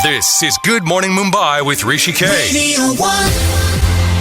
This is Good Morning Mumbai with Hrishikesh.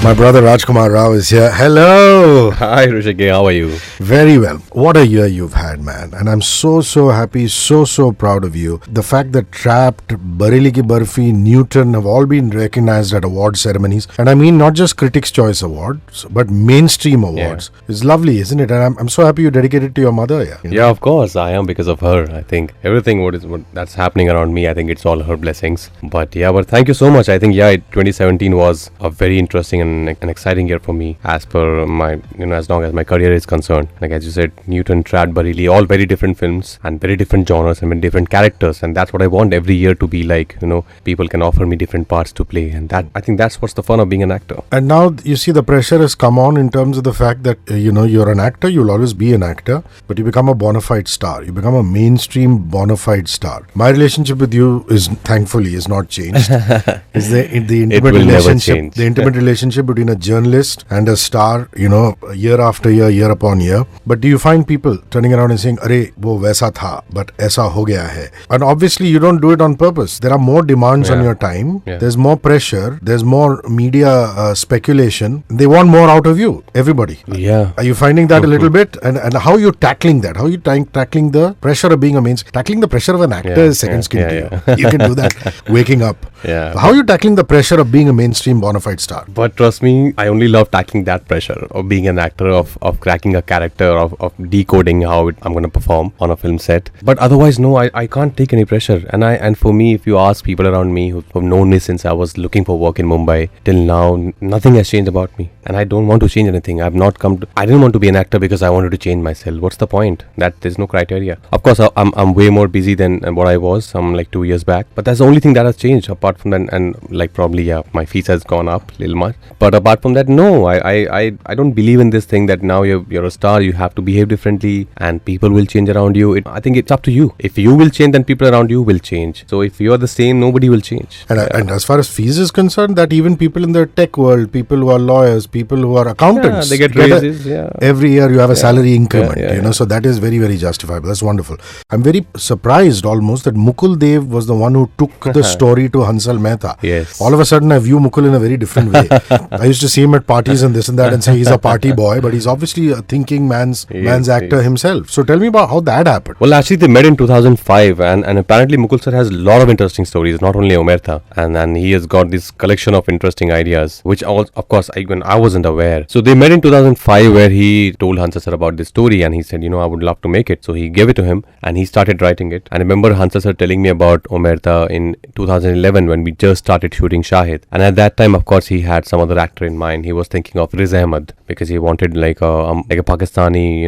My brother Rajkummar Rao is here. Hello. Hi Hrishikesh, how are you? Very well. What a year you've had, man. And I'm so happy, so proud of you. The fact that Trapped, Bareli Ki Barfi, Newton have all been recognized at award ceremonies. And I mean not just Critics' Choice Awards, but mainstream awards. Yeah. It's lovely, isn't it? And I'm so happy you dedicated it to your mother. Yeah. Yeah, of course. I am because of her. I think everything what that's happening around me, I think it's all her blessings. But thank you so much. I think 2017 was a very interesting and an exciting year for me as per my, as long as my career is concerned. Like as you said, Newton, Trapped, Bareli, all very different films and very different genres and different characters. And that's what I want every year to be like, people can offer me different parts to play. And that, I think that's what's the fun of being an actor. And now you see the pressure has come on in terms of the fact that, you're an actor, you'll always be an actor, but you become a bona fide star. You become a mainstream bona fide star. My relationship with you thankfully is not changed. Is the intimate relationship, the intimate relationship between a journalist and a star, year after year upon year. But do you find people turning around and saying, "Arey, wo waisa tha, but aisa ho gaya hai"? And obviously you don't do it on purpose. There are more demands on your time. Yeah. There's more pressure. There's more media speculation. They want more out of you. Everybody. Yeah. Are you finding that a little bit? And how are you tackling that? How are you tackling the pressure of being a tackling the pressure of an actor is second skin to you. You can do that waking up. Yeah. How are you tackling the pressure of being a mainstream bona fide star? But trust me, I only love tackling that pressure of being an actor, of cracking a character, of decoding how I'm going to perform on a film set. But otherwise, no, I can't take any pressure. And for me, if you ask people around me who've known me since I was looking for work in Mumbai till now, nothing has changed about me. And I don't want to change anything. I didn't want to be an actor because I wanted to change myself. What's the point? That there's no criteria. Of course, I'm way more busy than what I was like 2 years back. But that's the only thing that has changed. Apart from that, and like probably my fees has gone up a little much. But apart from that, no, I don't believe in this thing that now you're a star, you have to behave differently, and people will change around you. I think it's up to you. If you will change, then people around you will change. So if you're the same, nobody will change. And as far as fees is concerned, that even people in the tech world, people who are lawyers, people who are accountants, they get raises. Every year you have a salary increment. So that is very, very justifiable. That's wonderful. I'm very surprised almost that Mukul Dev was the one who took the story to Hansal Mehta. Yes. All of a sudden I view Mukul in a very different way. I used to see him at parties and this and that and say he's a party boy, but he's obviously a thinking man's actor himself. So tell me about how that happened. Well, actually they met in 2005 and apparently Mukul sir has a lot of interesting stories, not only Omerta, and he has got this collection of interesting ideas, which of course I wasn't aware. So they met in 2005 where he told Hansal sir about this story and he said, I would love to make it. So he gave it to him and he started writing it. And I remember Hansal sir telling me about Omerta in 2011 when we just started shooting Shahid. And at that time, of course, he had some other actor in mind. He was thinking of Riz Ahmed because he wanted like a Pakistani,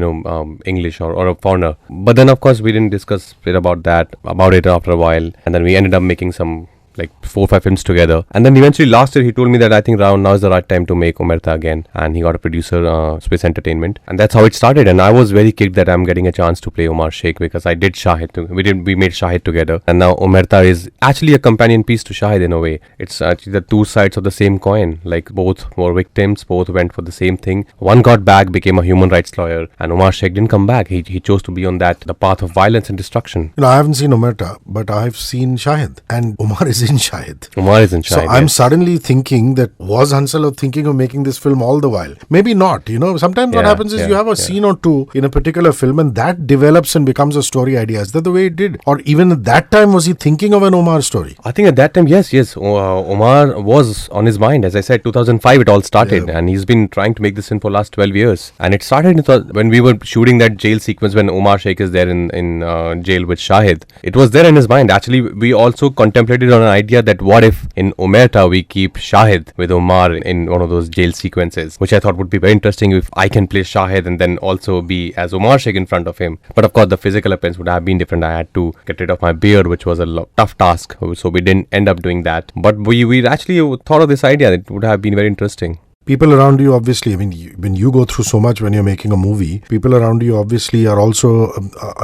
English or a foreigner. But then, of course, we didn't discuss about it after a while. And then we ended up making some like 4 or 5 films together. And then eventually last year he told me that I think now is the right time to make Omerta again. And he got a producer, Swiss Entertainment. And that's how it started. And I was very kicked that I'm getting a chance to play Omar Sheikh because I did Shahid. We made Shahid together. And now Omerta is actually a companion piece to Shahid in a way. It's actually the two sides of the same coin. Like both were victims, both went for the same thing. One got back, became a human rights lawyer. And Omar Sheikh didn't come back. He chose to be on the path of violence and destruction. I haven't seen Omerta, but I've seen Shahid. And Omar is in Shahid. Omar is in Shahid. So I'm suddenly thinking that was Hansal thinking of making this film all the while? Maybe not. Sometimes what happens is you have a scene or two in a particular film and that develops and becomes a story idea. Is that the way it did? Or even at that time, was he thinking of an Omar story? I think at that time, yes. Omar was on his mind. As I said, 2005 it all started and he's been trying to make this film for last 12 years. And it started when we were shooting that jail sequence when Omar Sheikh is there in jail with Shahid. It was there in his mind. Actually, we also contemplated on an idea that what if in Omerta we keep Shahid with Omar in one of those jail sequences, which I thought would be very interesting if I can play Shahid and then also be as Omar Sheikh in front of him. But of course the physical appearance would have been different. I had to get rid of my beard, which was a tough task, so we didn't end up doing that. But we actually thought of this idea. It would have been very interesting. People around you, obviously, when you go through so much when you're making a movie, people around you obviously are also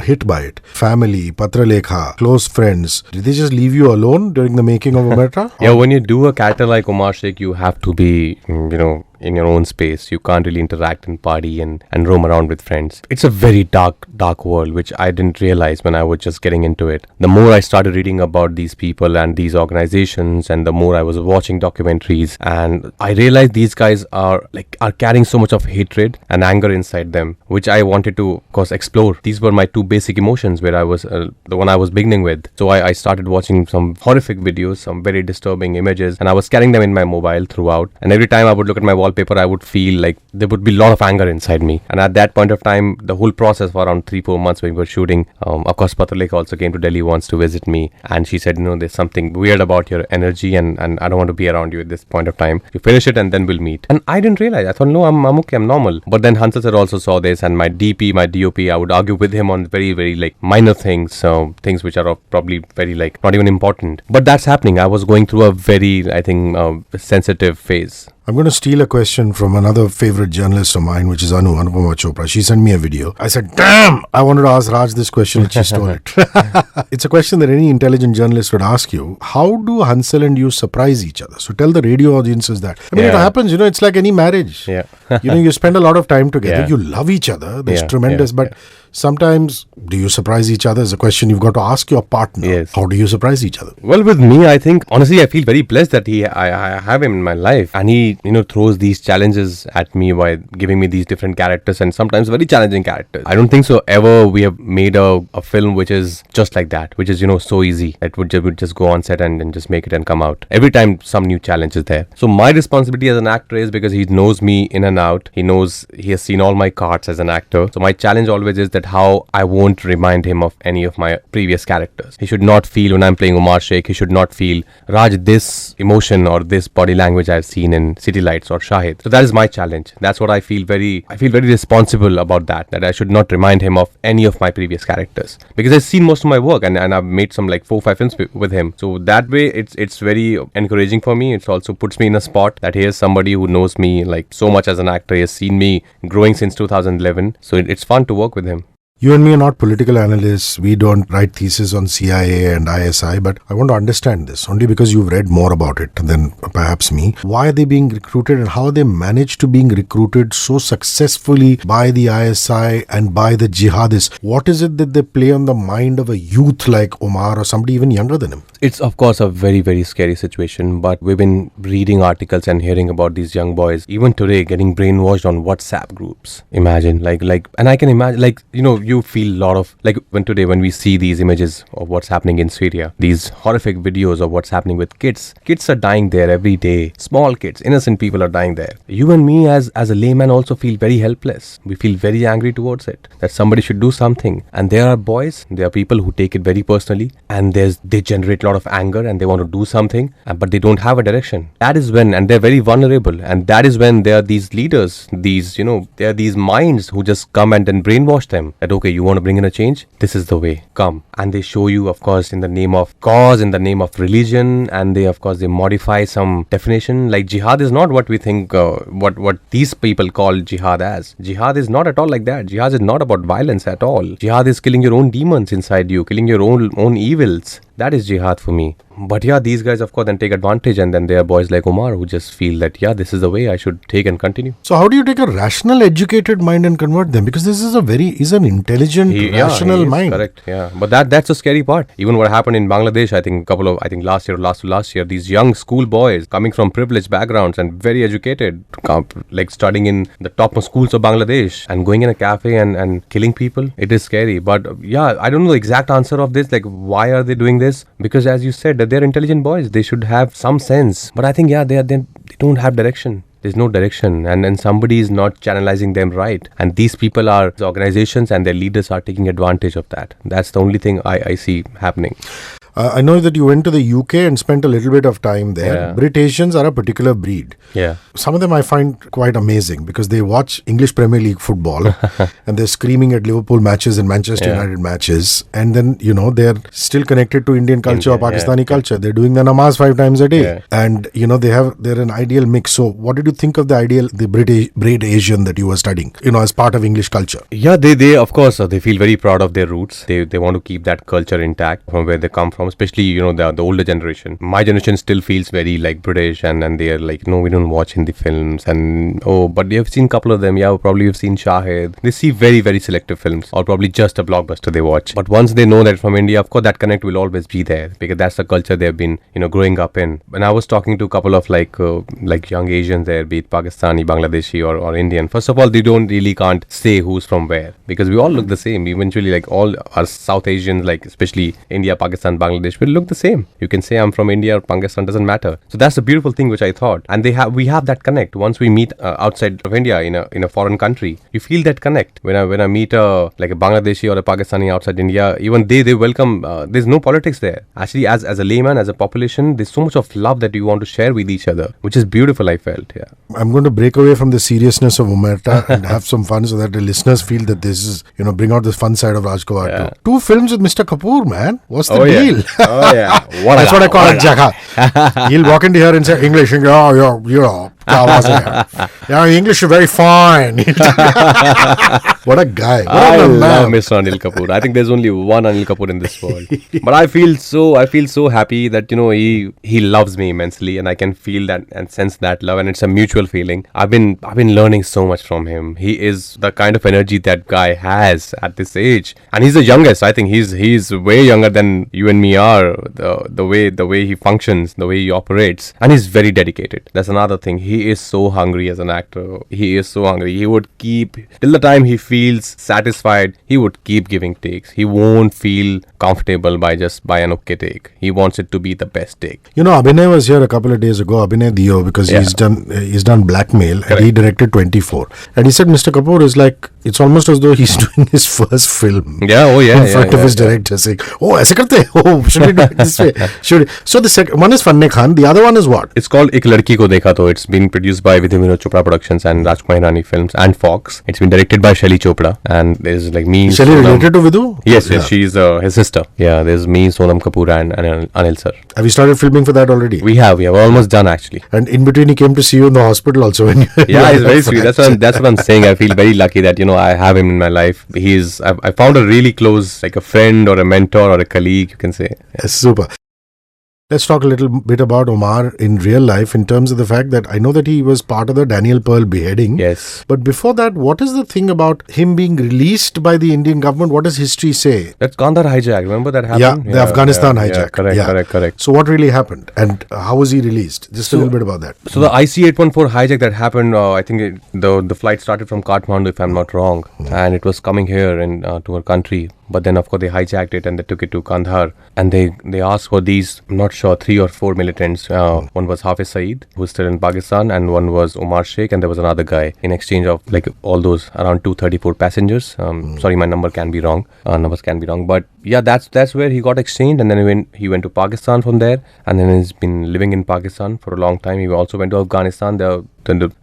hit by it. Family, Patralekha, close friends. Did they just leave you alone during the making of Omerta? Yeah, when you do a character like Omar Sheikh, you have to be, in your own space. You can't really interact and party and roam around with friends. It's a very dark world, which I didn't realize when I was just getting into it. The more I started reading about these people and these organizations, and the more I was watching documentaries, and I realized these guys are carrying so much of hatred and anger inside them, which I wanted to, of course, explore. These were my two basic emotions, where I was the one I was beginning with. So I started watching some horrific videos, some very disturbing images, and I was carrying them in my mobile throughout. And every time I would look at my wallpaper, I would feel like there would be a lot of anger inside me. And at that point of time, the whole process for around 3-4 months when we were shooting, of course, Pataleka also came to Delhi once to visit me, and she said, there's something weird about your energy, and I don't want to be around you at this point of time. You finish it and then we'll meet. And I didn't realize. I thought, no, I'm okay, I'm normal. But then Hansal sir also saw this, and my DP, my DOP, I would argue with him on very, very minor things, things which are probably very not even important. But that's happening. I was going through a very, I think, sensitive phase. I'm going to steal a question from another favorite journalist of mine, which is Anupama Chopra. She sent me a video. I said, damn, I wanted to ask Raj this question and she stole it. It's a question that any intelligent journalist would ask you. How do Hansal and you surprise each other? So tell the radio audiences that. I mean, it happens, it's like any marriage. Yeah. You spend a lot of time together. Yeah. You love each other. That's tremendous. But sometimes, do you surprise each other? Is a question you've got to ask your partner. Yes. How do you surprise each other? Well, with me, I think, honestly, I feel very blessed that I have him in my life. And he, throws these challenges at me by giving me these different characters, and sometimes very challenging characters. I don't think so ever we have made a film which is just like that, which is, so easy. It would just go on set and just make it and come out. Every time some new challenge is there. So my responsibility as an actor is, because he knows me in and out, he has seen all my cards as an actor. So my challenge always is that how I won't remind him of any of my previous characters. He should not feel, when I'm playing Omar Sheikh, he should not feel, Raj, this emotion or this body language I've seen in City Lights or Shahid. So that is my challenge. That's what I feel very responsible about that I should not remind him of any of my previous characters, because I've seen most of my work and I've made some 4-5 films with him. So that way it's very encouraging for me. It also puts me in a spot that here's somebody who knows me so much as an actor. He has seen me growing since 2011. So it's fun to work with him. You and me are not political analysts. We don't write theses on CIA and ISI, but I want to understand this only because you've read more about it than perhaps me. Why are they being recruited, and how they manage to being recruited so successfully by the ISI and by the jihadists? What is it that they play on the mind of a youth like Omar or somebody even younger than him? It's of course a very, very scary situation, but we've been reading articles and hearing about these young boys, even today, getting brainwashed on WhatsApp groups. Imagine, and I can imagine, you feel a lot of, when we see these images of what's happening in Syria, these horrific videos of what's happening with kids. Kids are dying there every day. Small kids, innocent people are dying there. You and me as a layman also feel very helpless. We feel very angry towards it, that somebody should do something. And there are boys, there are people who take it very personally, and they generate a lot of anger and they want to do something, but they don't have a direction. That is when, and they're very vulnerable, and that is when there are these leaders, there are these minds who just come and then brainwash them. That, okay, you want to bring in a change? This is the way. Come. And they show you, of course, in the name of cause, in the name of religion, and they modify some definition. Like jihad is not what we think, what these people call jihad as. Jihad is not at all like that. Jihad is not about violence at all. Jihad is killing your own demons inside you, killing your own evils. That is jihad for me. But these guys, of course, then take advantage, and then there are boys like Omar who just feel that, this is the way I should take and continue. So how do you take a rational, educated mind and convert them? Because this is an intelligent, rational mind. Correct, yeah. But that's the scary part. Even what happened in Bangladesh, I think last year, these young school boys coming from privileged backgrounds and very educated, studying in the topmost schools of Bangladesh and going in a cafe and killing people. It is scary. But I don't know the exact answer of this. Why are they doing this? Because as you said, they're intelligent boys. They should have some sense. But I think, they don't have direction. There's no direction, and somebody is not channelizing them right. And these people are organizations, and their leaders are taking advantage of that. That's the only thing I see happening. I know that you went to the UK and spent a little bit of time there. Yeah. British are a particular breed. Yeah. Some of them I find quite amazing because they watch English Premier League football and they're screaming at Liverpool matches and Manchester United matches. And then, they're still connected to Indian culture or Pakistani culture. They're doing the namaz 5 times a day. Yeah. And, they're an ideal mix. So what did you think of the British Asian that you were studying, as part of English culture? Yeah, they of course, they feel very proud of their roots. They want to keep that culture intact from where they come from. from, especially, the older generation. My generation still feels very like British, and they're like, no, we don't watch Hindi films, and but you've seen a couple of them. Yeah, probably you've seen Shahid. They see very, very selective films, or probably just a blockbuster they watch. But once they know that from India, of course that connect will always be there, because that's the culture they've been growing up in. When I was talking to a couple of like young Asians there, be it Pakistani, Bangladeshi, or Indian, first of all, they can't say who's from where, because we all look the same. Eventually, like all our South Asians, like especially India, Pakistan, Bangladesh, will look the same. You can say I'm from India or Pakistan, doesn't matter. So that's the beautiful thing which I thought, and we have that connect. Once we meet outside of India in a foreign country, you feel that connect. When I meet like a Bangladeshi or a Pakistani outside India, even they welcome. There's no politics there. Actually, as a layman, as a population, there's so much of love that you want to share with each other, which is beautiful. I felt. Yeah. I'm going to break away from the seriousness of Omerta and have some fun, so that the listeners feel that this is, bring out the fun side of Rajkummar Rao. Two films with Mr. Kapoor, man. What's the deal? Oh yeah. That's what I call a jagha. He'll walk into here and say English, and go, yeah, English is very fine. What a guy. What I a man. love Mr. Anil Kapoor. I think there's only one Anil Kapoor in this world. But I feel so happy that he loves me immensely, and I can feel that and sense that love, and it's a mutual feeling. I've been learning so much from him. He is the kind of energy that guy has at this age, and he's the youngest. I think he's way younger than you and me are. The way he functions, the way he operates, and he's very dedicated. That's another thing. He is so hungry as an actor. He is so hungry. He would keep till the time he feels satisfied. He would keep giving takes. He won't feel comfortable by an okay take. He wants it to be the best take. Abhinay was here a couple of days ago. Abhinay Dio, because he's done Blackmail. Correct. And he directed 24. And he said Mr. Kapoor is like, it's almost as though he's doing his first film. Yeah, in front of his director, saying, aise karte? Should we do it this way? So the second one is Fanne Khan. The other one is what? It's called Ek Ladki Ko Dekha To. It's been produced by Vidhi Vinod Chopra Productions and Rajkummar Rao Films and Fox. It's been directed by Shelly Chopra, and there's like me. Shelly related to Vidhu? Yes, she's his sister. Yeah, there's me, Sonam Kapoor, and Anil sir. Have you started filming for that already? We have almost done actually. And in between, he came to see you in the hospital also. When he's very sweet. That's what I'm saying. I feel very lucky that I have him in my life. I found a really close, like a friend or a mentor or a colleague, you can say. Yes, super. Let's talk a little bit about Omar in real life, in terms of the fact that I know that he was part of the Daniel Pearl beheading. Yes. But before that, what is the thing about him being released by the Indian government? What does history say? That's Kandahar hijack. Remember that happened? Yeah, the Afghanistan hijack. Yeah, correct. So what really happened? And how was he released? Just a little bit about that. So the IC-814 hijack that happened, I think the flight started from Kathmandu, if I'm not wrong. And it was coming here to our country. But then, of course, they hijacked it and they took it to Kandahar. And they asked for these, I'm not sure, 3 or 4 militants. One was Hafiz Saeed, who's still in Pakistan, and one was Omar Sheikh, and there was another guy, in exchange of like all those around 234 passengers. Sorry, my number can be wrong. Numbers can be wrong. But yeah, that's where he got exchanged. And then he went to Pakistan from there. And then he's been living in Pakistan for a long time. He also went to Afghanistan, the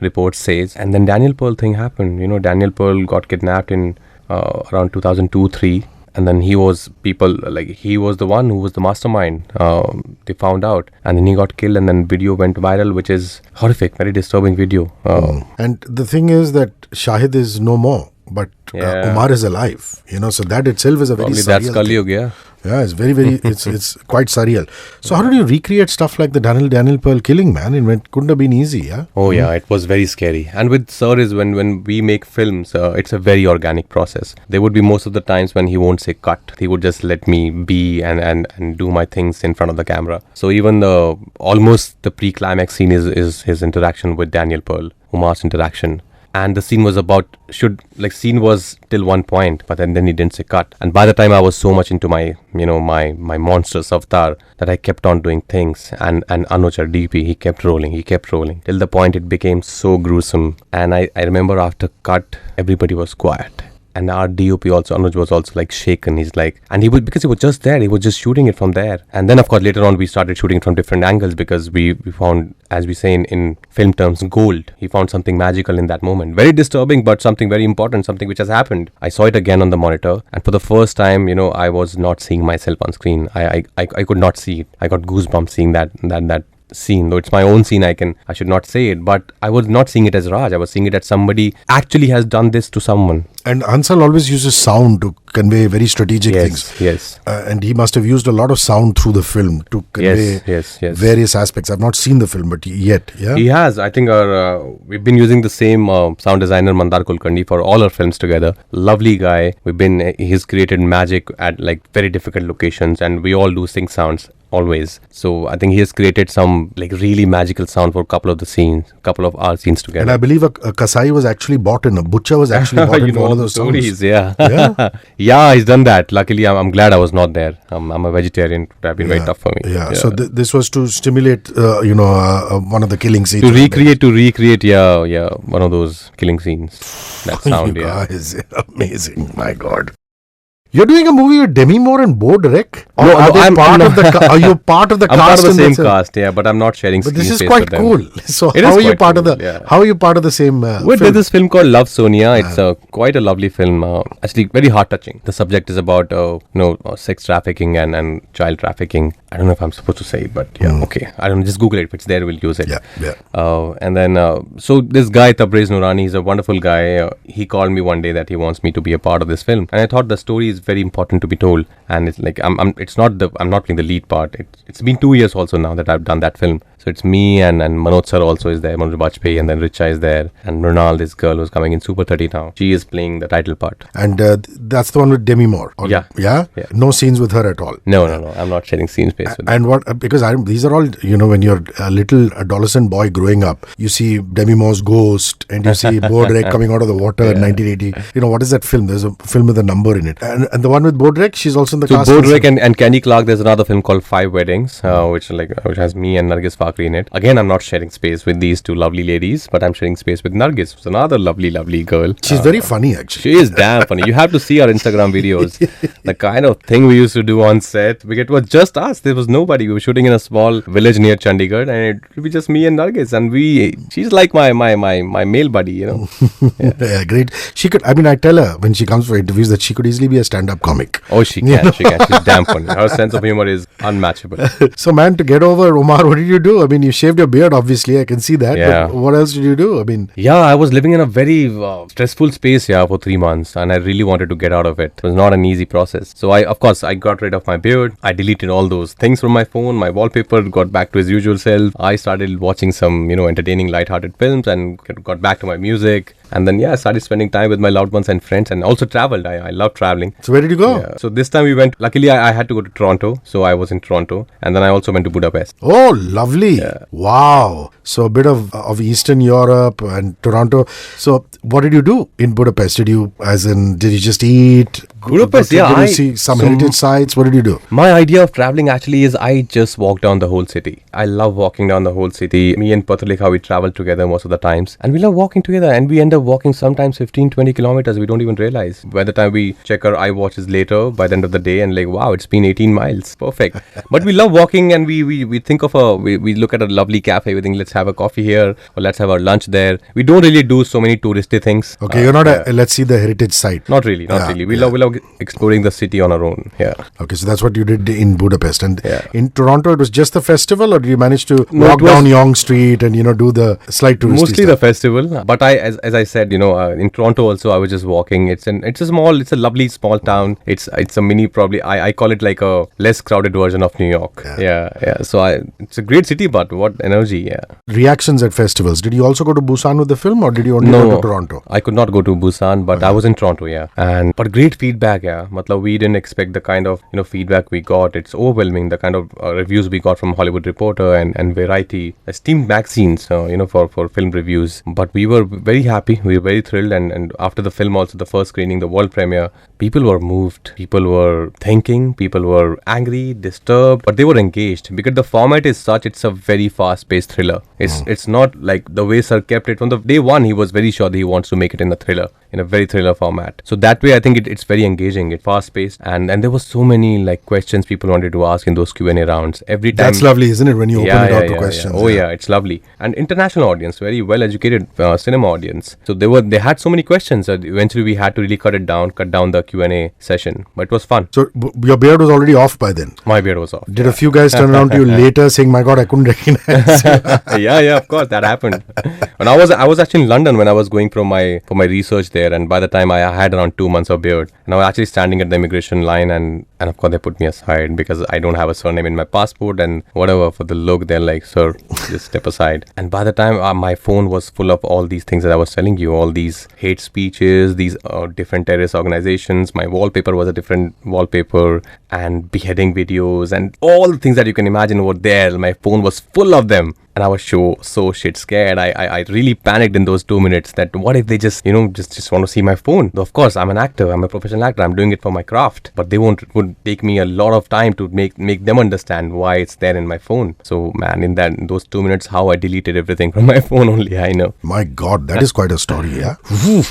report says. And then Daniel Pearl thing happened. Daniel Pearl got kidnapped in around 2002-03. And then he was the one who was the mastermind. They found out, and then he got killed, and then video went viral, which is horrific, very disturbing video. And the thing is that Shahid is no more, but Omar is alive. So that itself is a very surreal that's Kali Yuga, yeah. Yeah, it's very, very, it's quite surreal. So how did you recreate stuff like the Daniel Pearl killing, man? It couldn't have been easy, yeah? Oh yeah, it was very scary. And with Sir is when we make films, it's a very organic process. There would be most of the times when he won't say cut. He would just let me be and do my things in front of the camera. So even almost the pre-climax scene is his interaction with Daniel Pearl, Omar's interaction. And the scene was scene was till one point, but then he didn't say cut. And by the time I was so much into my monstrous avatar that I kept on doing things. And Anuj, our DP, he kept rolling till the point it became so gruesome. And I remember after cut, everybody was quiet. And our DOP also, Anuj, was also like shaken. He's like, and because he was just there, he was just shooting it from there. And then, of course, later on, we started shooting it from different angles because we found, as we say in film terms, gold. He found something magical in that moment. Very disturbing, but something very important, something which has happened. I saw it again on the monitor. And for the first time, I was not seeing myself on screen. I could not see it. I got goosebumps seeing that scene, though it's my own scene. I should not say it, but I was not seeing it as Raj. I was seeing it as somebody actually has done this to someone. And Ansal always uses sound to convey very strategic things. Yes. And he must have used a lot of sound through the film to convey various aspects. I've not seen the film, but yet, yeah? He has. I think we've been using the same sound designer, Mandar Kulkarni, for all our films together. Lovely guy. He's created magic at like very difficult locations, and we all do sync sounds. Always. So I think he has created some like really magical sound for a couple of our scenes together. And I believe a Kasai was actually bought in, a butcher was actually bought in for one of those stories. songs. Yeah. Yeah, he's done that. Luckily, I'm glad I was not there. I'm a vegetarian. It would have been very tough for me. Yeah. So this was to stimulate, one of the killing scenes. To recreate, one of those killing scenes. That sound, you guys, amazing. My God. You're doing a movie with Demi Moore and Bo Derek? Are you part of the cast? I'm part of the same cast, but I'm not sharing screen space with them. But this is quite cool. So how are you part of the? How are you part of the same? There's this film called Love Sonia. It's quite a lovely film. Actually, very heart touching. The subject is about sex trafficking and child trafficking. I don't know if I'm supposed to say it, but okay. I don't know. Just Google it. If it's there, we'll use it. And then so this guy Tabrez Noorani is a wonderful guy. He called me one day that he wants me to be a part of this film, and I thought the story is very important to be told. And it's like I'm not playing the lead part. It's been 2 years also now that I've done that film. So it's me and Manoj sir also is there, Manoj Bajpayee, and then Richa is there, and Mrinal, this girl who's coming in Super 30 now. She is playing the title part. And that's the one with Demi Moore. Yeah. No scenes with her at all. No. I'm not sharing scene space with her. And what? Because these are all, when you're a little adolescent boy growing up, you see Demi Moore's Ghost, and you see Bo Derek coming out of the water in 1980. What is that film? There's a film with a number in it. And the one with Bo Derek, she's also in the cast. So Bo Derek and Candy Clark, there's another film called Five Weddings, which has me and Nargis Fakri in it. Again, I'm not sharing space with these two lovely ladies, but I'm sharing space with Nargis, who's another lovely girl. She's very funny, actually. She is damn funny. You have to see our Instagram videos. The kind of thing we used to do on set. It was just us. There was nobody. We were shooting in a small village near Chandigarh, and it would be just me and Nargis. And she's like my male buddy, Yeah, great. She could. I tell her when she comes for interviews that she could easily be a stand-up comic. Oh, she can. She can. She's damn funny. Her sense of humor is unmatchable. So, man, to get over Omar, what did you do? You shaved your beard, obviously. I can see that. Yeah. But what else did you do? I was living in a very stressful space for 3 months, and I really wanted to get out of it. It was not an easy process. So, I got rid of my beard. I deleted all those things from my phone. My wallpaper got back to its usual self. I started watching some, entertaining, light-hearted films and got back to my music. And then, I started spending time with my loved ones and friends, and also traveled. I love traveling. So, where did you go? Yeah. So, this time we went, luckily I had to go to Toronto. So, I was in Toronto. And then I also went to Budapest. Oh, lovely. Yeah. Wow. So, a bit of Eastern Europe and Toronto. So, what did you do in Budapest? Did you just eat? Budapest, did you see some heritage sites? What did you do? My idea of traveling actually is I just walk down the whole city. I love walking down the whole city. Me and Patrulekha, we travel together most of the times. And we love walking together. And we end up walking sometimes 15-20 kilometers. We don't even realize. By the time we check our iWatches later, by the end of the day, and wow, it's been 18 miles. Perfect. But we love walking, and we think of we look at a lovely cafe. We think, let's have a coffee here, or let's have our lunch there. We don't really do so many touristy things. Okay, you're not let's see the heritage site. Not really. We love exploring the city on our own. Yeah. Okay, so that's what you did in Budapest. And in Toronto, it was just the festival, or did you manage to walk down Yonge Street and do the slight touristy mostly stuff? The festival. But as I said, in Toronto also I was just walking. It's a lovely small town. It's a mini, probably I call it like a less crowded version of New York. Yeah. So it's a great city, but what energy. Yeah. Reactions at festivals. Did you also go to Busan with the film, or did you only go to Toronto? I could not go to Busan, but I was in Toronto. Yeah. But great feedback. Yeah. We didn't expect the kind of feedback we got. It's overwhelming, the kind of reviews we got from Hollywood Reporter and Variety, esteemed magazines for film reviews. But we were very happy, we were very thrilled, and after the film, also the first screening, the world premiere, people were moved, people were thinking, people were angry, disturbed, but they were engaged because the format is such. It's a very fast-paced thriller. It's not like the way Sir kept it from the day one. He was very sure that he wants to make it in a thriller, in a very thriller format. So that way, I think it's very engaging. It's fast paced, and there were so many like questions people wanted to ask in those Q&A rounds every time. That's lovely, isn't it? When you open it out to questions. Oh yeah, it's lovely. And international audience, very well educated cinema audience. So they had so many questions that eventually we had to really cut down the Q&A session. But it was fun. So your beard was already off by then. My beard was off. Did a few guys turn around to you later saying, "My God, I couldn't recognize you"? yeah, of course, that happened. And I was actually in London when I was going for my research there, and by the time I had around 2 months of beard, and I was actually standing at the immigration line, and of course they put me aside because I don't have a surname in my passport and whatever. For the look, they're like, "Sir, just step aside." And by the time my phone was full of all these things that I was telling you, all these hate speeches, these different terrorist organizations. My wallpaper was a different wallpaper, and beheading videos, and all the things that you can imagine were there. My phone was full of them. And I was so shit scared. I really panicked in those 2 minutes that what if they just want to see my phone? Though of course I'm an actor, I'm a professional actor, I'm doing it for my craft. But they would take me a lot of time to make them understand why it's there in my phone. So man, in those 2 minutes, how I deleted everything from my phone only I know. My God, that is quite a story, yeah?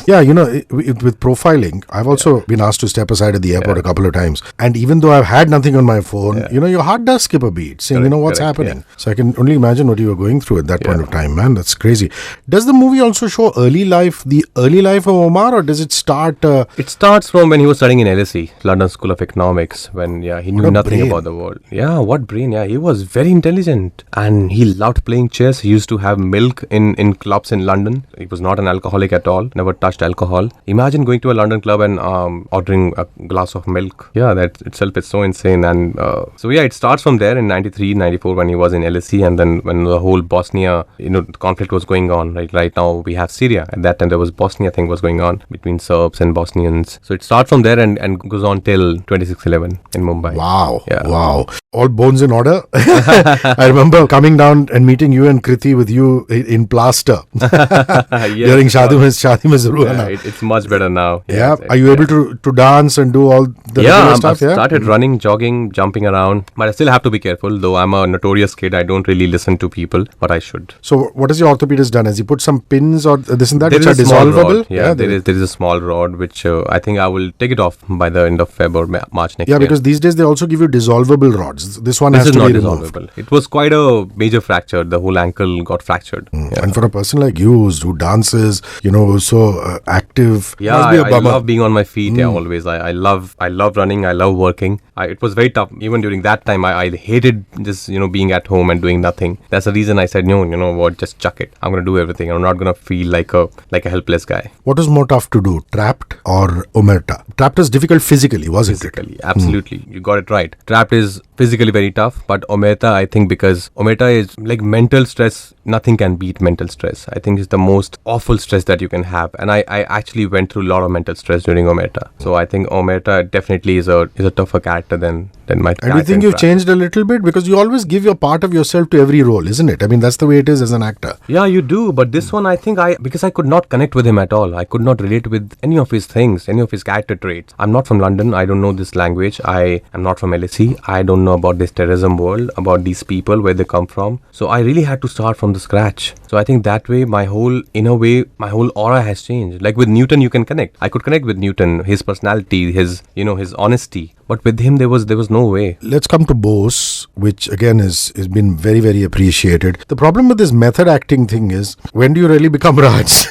Yeah, with profiling, I've also been asked to step aside at the airport a couple of times. And even though I've had nothing on my phone, your heart does skip a beat, saying, what's happening? Yeah. So I can only imagine what you were going through at that point of time, man. That's crazy. Does the movie also show the early life of Omar, or does it start? It starts from when he was studying in LSE, London School of Economics, when he knew nothing about the world. Yeah, what brain? Yeah, he was very intelligent and he loved playing chess. He used to have milk in clubs in London. He was not an alcoholic at all, never touched alcohol. Imagine going to a London club and ordering a glass of milk. Yeah, that itself is so insane. And it starts from there in 93, 94 when he was in LSE, and then when the whole Bosnia, conflict was going on. Right now we have Syria. At that time there was Bosnia thing was going on between Serbs and Bosnians. So it starts from there and goes on till 26/11 in Mumbai. Wow. Yeah. Wow. All bones in order. I remember coming down and meeting you and Kriti with you in plaster during Shadi Mein Zarur Aana. It's much better now. Yeah. Are you able to dance and do all the stuff? I've started running, jogging, jumping around. But I still have to be careful. Though I'm a notorious kid, I don't really listen to people, but I should. So what has your orthopedist done? Has he put some pins or this and that which are dissolvable? Rod. Yeah, there is a small rod which I think I will take it off by the end of February or March next year. Yeah, because these days they also give you dissolvable rods. This one has to be removed. Dissolvable. It was quite a major fracture. The whole ankle got fractured. Yeah. And for a person like you who dances, so active. Yeah, I love being on my feet. Yeah, always. I love running. I love working. It was very tough. Even during that time, I hated just being at home and doing nothing. That's the reason I said, no, what? Just chuck it. I'm gonna do everything. I'm not gonna feel like a helpless guy. What was more tough to do, Trapped or Omerta? Trapped is difficult physically, wasn't it? Physically, absolutely. You got it right. Trapped is physically very tough, but Omerta, I think, because Omerta is like mental stress. Nothing can beat mental stress. I think it's the most awful stress that you can have, and I actually went through a lot of mental stress during Omerta. So I think Omerta definitely is a tougher character than my character. And you think you've changed a little bit because you always give your part of yourself to every role, isn't it? I mean, that's the way it is as an actor. Yeah, you do. But this one, I think because I could not connect with him at all. I could not relate with any of his things, any of his character traits. I'm not from London. I don't know this language. I am not from LSE. I don't know about this terrorism world, about these people, where they come from. So I really had to start from the scratch. So I think that way, my whole aura has changed. Like with Newton, you can connect. I could connect with Newton, his personality, his honesty. But with him, there was no way. Let's come to Bose, which again has been very, very appreciated. The problem with this method acting thing is, when do you really become Raj?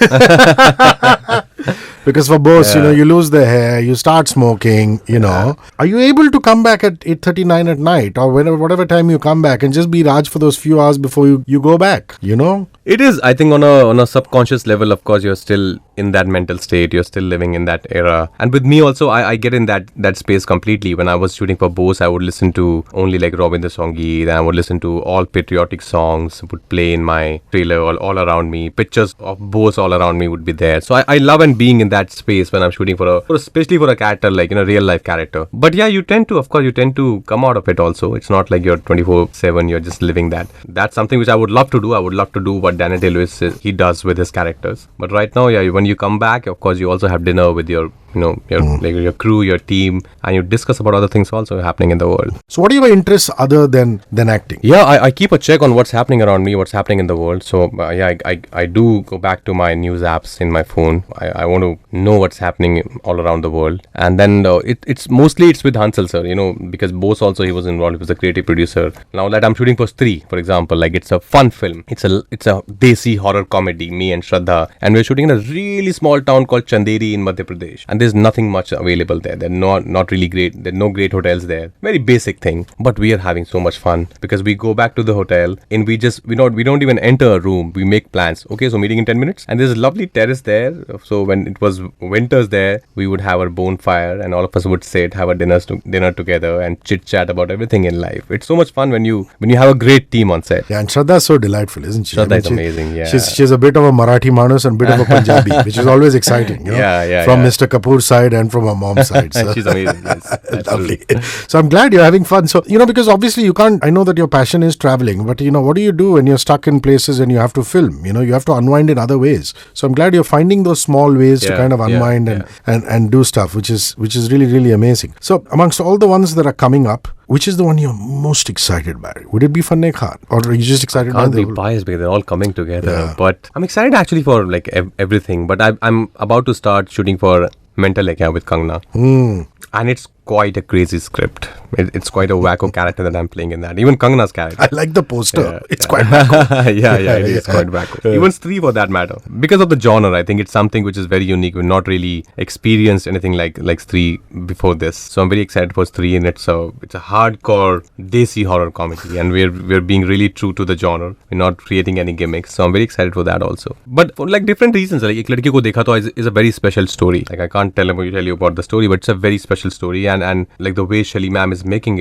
Because for Bose, you lose the hair, you start smoking, Are you able to come back at 8:39 at night or whatever time you come back and just be Raj for those few hours before you go back, It is, I think, on a subconscious level, of course, you're still in that mental state, you're still living in that era. And with me also, I get in that space completely. When I was shooting for Bose, I would listen to only like Robin the Songi, then I would listen to all patriotic songs, would play in my trailer all around me. Pictures of Bose all around me would be there. So I love and being in that space when I'm shooting especially for a character, like, real life character. But yeah, you tend to come out of it also. It's not like you're 24/7, you're just living that. That's something which I would love to do. I would love to do what Daniel Day-Lewis he does with his characters. But right now, when you come back, of course, you also have dinner with your your crew, your team, and you discuss about other things also happening in the world. So what are your interests other than acting? Yeah, I keep a check on what's happening around me, what's happening in the world. So I do go back to my news apps in my phone. I want to know what's happening all around the world. And then it's mostly with Hansel sir, because Bose also, he was involved. He was a creative producer. Now that I'm shooting for Stree, for example, like it's a fun film. It's a desi horror comedy, me and Shraddha, and we're shooting in a really small town called Chanderi in Madhya Pradesh. And there's nothing much available there. They're not really great. There are no great hotels there. Very basic thing, but we are having so much fun because we go back to the hotel and we don't even enter a room. We make plans. Okay, so meeting in 10 minutes, and there's a lovely terrace there. So when it was winters there, we would have our bonfire and all of us would sit, have a dinner together and chit chat about everything in life. It's so much fun when you have a great team on set. Yeah, and Shraddha is so delightful, isn't she? Shraddha is amazing. Yeah, she's a bit of a Marathi Manus and a bit of a Punjabi, which is always exciting. From Mr. Kapoor's side and from her mom's side. So. She's amazing. Yes, lovely. So I'm glad you're having fun. So because obviously you can't. I know that your passion is traveling, but what do you do when you're stuck in places and you have to film? You have to unwind in other ways. So I'm glad you're finding those small ways to kind of unwind and do stuff, which is really, really amazing. So amongst all the ones that are coming up, which is the one you're most excited by? Would it be Fanne Khan, or are you just excited by the whole? Can't be biased because they're all coming together. But I'm excited actually for like everything. But I'm about to start shooting for Mental Ekya with Kannan. And it's quite a crazy script. It's quite a wacko character that I'm playing in that. Even Kangana's character. I like the poster. It's quite wacko. It is quite wacko. Even Stree for that matter. Because of the genre, I think it's something which is very unique. We've not really experienced anything like Stree before this. So I'm very excited for Stree, and it's a hardcore desi horror comedy, and we're being really true to the genre. We're not creating any gimmicks. So I'm very excited for that also. But for like different reasons, like Ek Ladki Ko Dekha Toh is a very special story. Like I can't tell you about the story, but it's a very special story, and like the way Shelly ma'am is making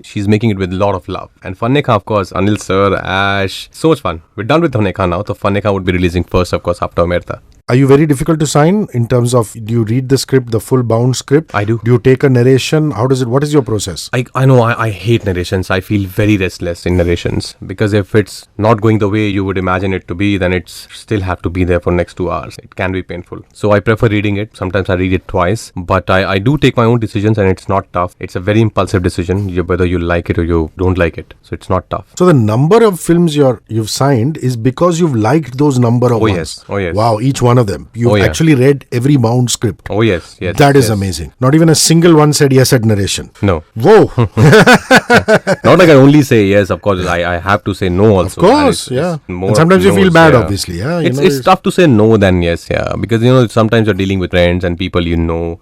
she's making it with a lot of love. And Fanne Khan, of course, Anil sir, Ash, so much fun. We're done with Fanne Khan now, so Fanne Khan would be releasing first, of course, after Omerta. Are you very difficult to sign in terms of, do you read the script, the full bound script? I do. Do you take a narration? What is your process? I know, I hate narrations. I feel very restless in narrations because if it's not going the way you would imagine it to be, then it's still have to be there for next 2 hours. It can be painful. So I prefer reading it. Sometimes I read it twice, but I do take my own decisions and it's not tough. It's a very impulsive decision, whether you like it or you don't like it. So it's not tough. So the number of films you've signed is because you've liked those number of ones. Oh yes. Wow, each one of them. You've actually read every bound script. Oh yes. That is amazing. Not even a single one said yes at narration. No. Whoa. Not like I only say yes, of course. I have to say no also. Of course, and sometimes you feel bad, obviously. It's tough to say no than yes, because sometimes you're dealing with friends and people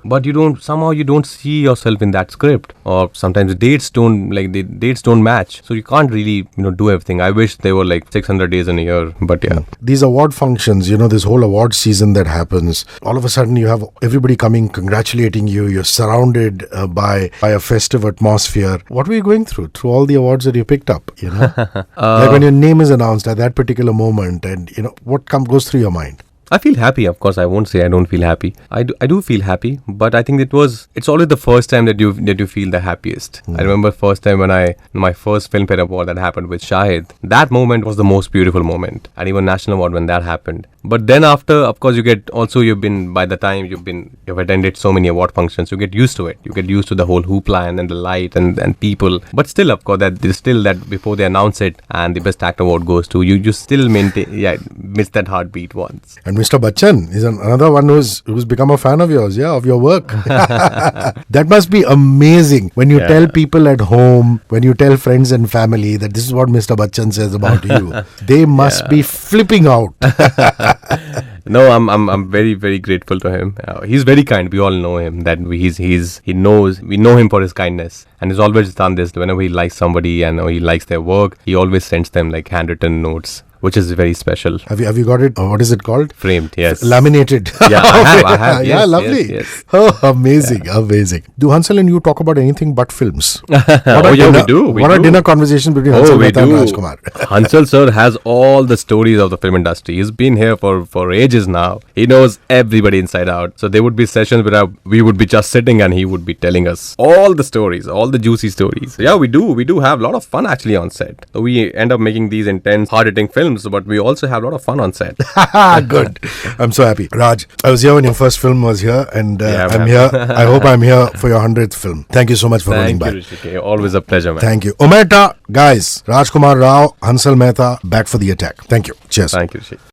but you don't see yourself in that script, or sometimes dates don't match, so you can't really do everything. I wish there were like 600 days in a year, but these award functions, this whole award season that happens, all of a sudden you have everybody coming congratulating you. You're surrounded by a festive atmosphere. What were you going through all the awards that you picked up? Like when your name is announced at that particular moment, and what goes through your mind? I feel happy, of course. I won't say I don't feel happy. I do feel happy, but I think it's always the first time that you feel the happiest. I remember first time when my first Filmfare award that happened with Shahid. That moment was the most beautiful moment, and even National Award when that happened. But then after, of course, by the time you've attended so many award functions, you get used to it. You get used to the whole hoopla and the light and people. But still, of course, that before they announce it and the Best Actor award goes to you still miss that heartbeat once. And Mr. Bachchan is another one who's become a fan of yours, of your work. That must be amazing when you tell people at home, when you tell friends and family that this is what Mr. Bachchan says about you. They must be flipping out. No, I'm very, very grateful to him. He's very kind. We all know him. That we know him for his kindness, and he's always done this. Whenever he likes somebody and he likes their work, he always sends them like handwritten notes, which is very special. Have you got it? What is it called? Framed, yes. Laminated. Yeah, I have. Yes, lovely. Yes. Oh, amazing. Do Hansel and you talk about anything but films? We do. What are dinner conversations between Hansel and Rajkummar? Hansel sir has all the stories of the film industry. He's been here for ages now. He knows everybody inside out. So there would be sessions where we would be just sitting and he would be telling us all the stories, all the juicy stories. Yeah, we do have a lot of fun actually on set. So we end up making these intense, hard-hitting films films, but we also have a lot of fun on set. Good. I'm so happy. Raj, I was here when your first film was here, and Yeah, I'm man. here. I hope I'm here for your 100th film. Thank you so much for rolling Thank you, by. Hrishikesh. Always a pleasure, man. Thank you. Omerta, guys, Rajkummar Rao, Hansal Mehta, back for the attack. Thank you. Cheers. Thank you, Hrishikesh.